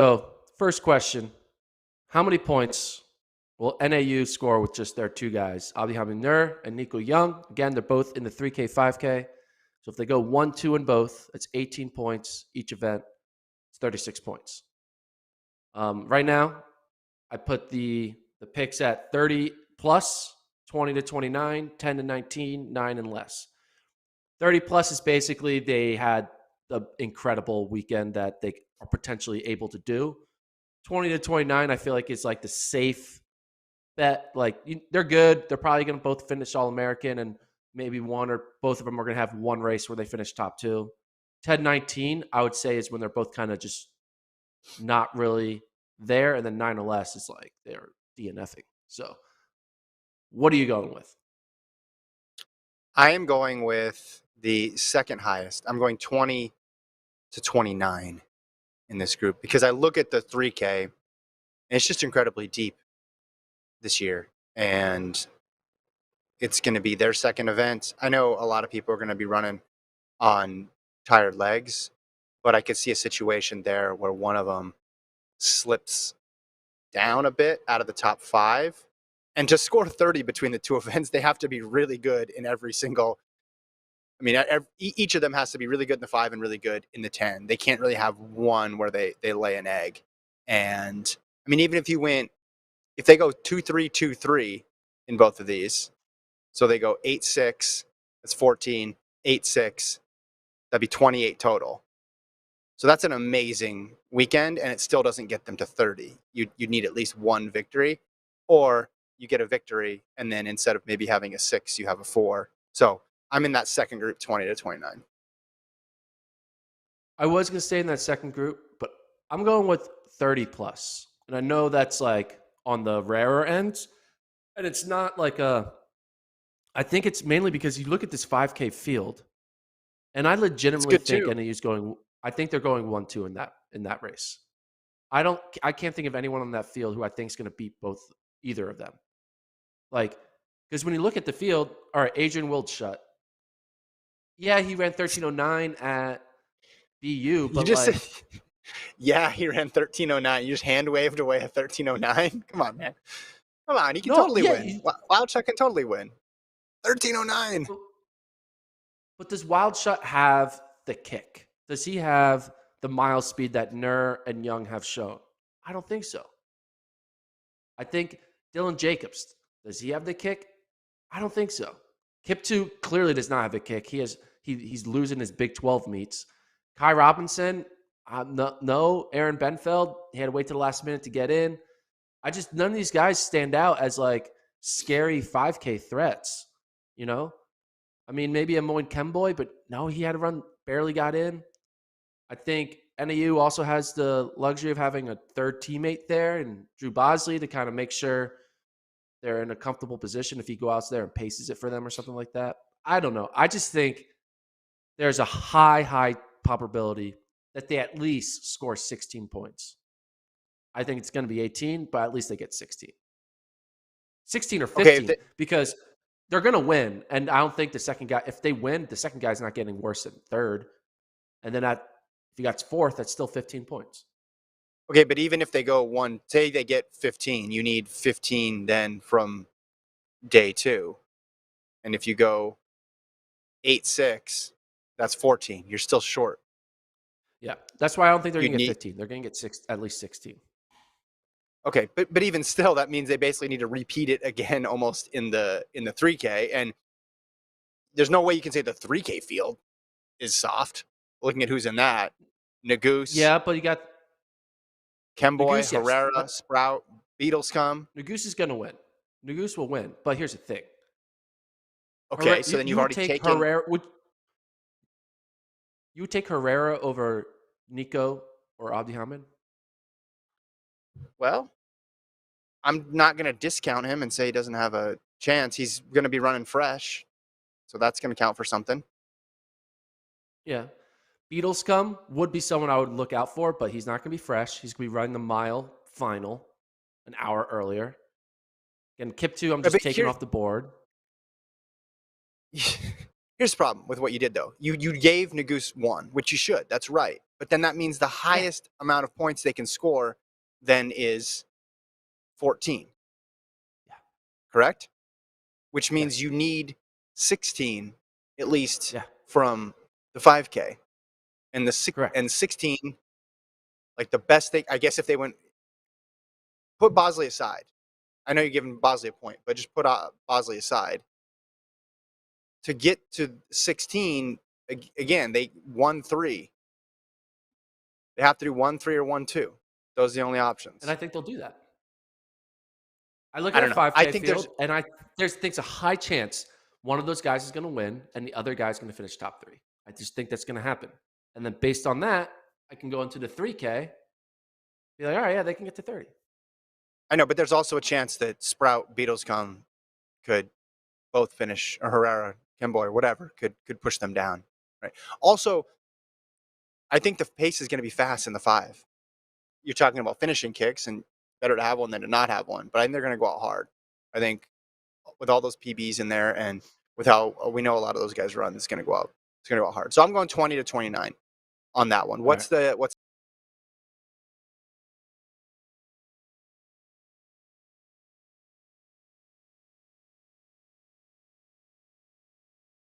So, first question, how many points will NAU score with just their two guys, Abdihamid and Nico Young? Again, they're both in the 3K, 5K. So if they go 1-2 in both, it's 18 points each event. It's 36 points. Right now, I put the picks at 30 plus, 20 to 29, 10 to 19, 9 and less. 30 plus is basically they had an incredible weekend that they are potentially able to do. 20 to 29, I feel like is like the safe bet. Like they're good. They're probably going to both finish All-American, and maybe one or both of them are going to have one race where they finish top two. 10-19, I would say, is when they're both kind of just not really there. And then 9 or less is like they're DNFing. So what are you going with? I am going with the second highest. I'm going 20 to 29 in this group because I look at the 3K and it's just incredibly deep this year. And it's going to be their second event. I know a lot of people are going to be running on tired legs, but I could see a situation there where one of them slips down a bit out of the top 5. And to score 30 between the two events, they have to be really good in every single. I mean, each of them has to be really good in the 5 and really good in the 10. They can't really have one where they lay an egg. And I mean, even if they go 2-3, 2-3 in both of these, so they go 8-6, that's 14, 8-6, that'd be 28 total. So that's an amazing weekend, and it still doesn't get them to 30. You need at least one victory, or you get a victory, and then instead of maybe having a 6, you have a 4. So I'm in that second group, 20 to 29. I was going to stay in that second group, but I'm going with 30 plus. And I know that's like on the rarer end, and it's not like I think it's mainly because you look at this 5K field, and I legitimately think NAU's going. I think they're going 1-2 in that race. I can't think of anyone on that field who I think is going to beat either of them. Like, because when you look at the field, all right, Adrian Wildschut. Yeah, he ran 13:09 at BU, but yeah, he ran 13:09. You just hand waved away a 13:09. Come on, man. Come on, he can totally win. Wildschut can totally win. 13:09. But does Wildschut have the kick? Does he have the mile speed that and Young have shown? I don't think so. I think Dylan Jacobs, does he have the kick? I don't think so. Kiptoo clearly does not have a kick. He's losing his Big 12 meets. Kai Robinson, no. Aaron Benfeld, he had to wait to the last minute to get in. None of these guys stand out as like scary 5K threats, you know? I mean, maybe a Moine Kemboy, but no, he had to run, barely got in. I think NAU also has the luxury of having a third teammate there and Drew Bosley to kind of make sure they're in a comfortable position if he go out there and paces it for them or something like that. I don't know. I just think there's a high probability that they at least score 16 points. I think it's going to be 18, but at least they get 16. 16 or 15 because they're going to win. And I don't think the second guy, if they win, the second guy's not getting worse than third. And then if he got fourth, that's still 15 points. Okay, but even if they go say they get 15, you need 15 then from day 2. And if you go 8-6, that's 14. You're still short. Yeah, that's why I don't think they're going to get 15. They're going to get at least 16. Okay, but even still, that means they basically need to repeat it again almost in the 3K. And there's no way you can say the 3K field is soft. Looking at who's in that, Nagoose. Yeah, but you got Kemboy, Nagoose, Herrera, yes. Sprout, Beatles come. Nagoose is going to win. Nagoose will win. But here's the thing. Okay, so then you've already taken Herrera. You would take Herrera over Nico or Abdihamid? Well, I'm not going to discount him and say he doesn't have a chance. He's going to be running fresh, so that's going to count for something. Yeah. Beatles come would be someone I would look out for, but he's not going to be fresh. He's going to be running the mile final an hour earlier. And Kiptoo, I'm just taking off the board. Here's the problem with what you did, though. You gave Nagoose 1, which you should. That's right. But then that means the highest amount of points they can score then is 14. Yeah. Correct? Which means you need 16 at least from the 5K. And the 16, like the best thing, I guess if they went, put Bosley aside. I know you're giving Bosley a point, but just put Bosley aside. To get to 16, again, they 1-3. They have to do 1-3 or 1-2. Those are the only options. And I think they'll do that. I look I at a don't know. 5K I think field, and I think a high chance one of those guys is going to win, and the other guy's going to finish top 3. I just think that's going to happen. And then based on that, I can go into the 3K, be like, all right, yeah, they can get to 30. I know, but there's also a chance that Sprout, Beatlescombe could both finish, or Herrera, Kemboy, or whatever, could push them down. Right. Also, I think the pace is going to be fast in the 5. You're talking about finishing kicks, and better to have one than to not have one. But I think they're going to go out hard. I think with all those PBs in there, and with how we know a lot of those guys run, it's going to go out. It's going to go out hard. So I'm going 20 to 29 on that one. What's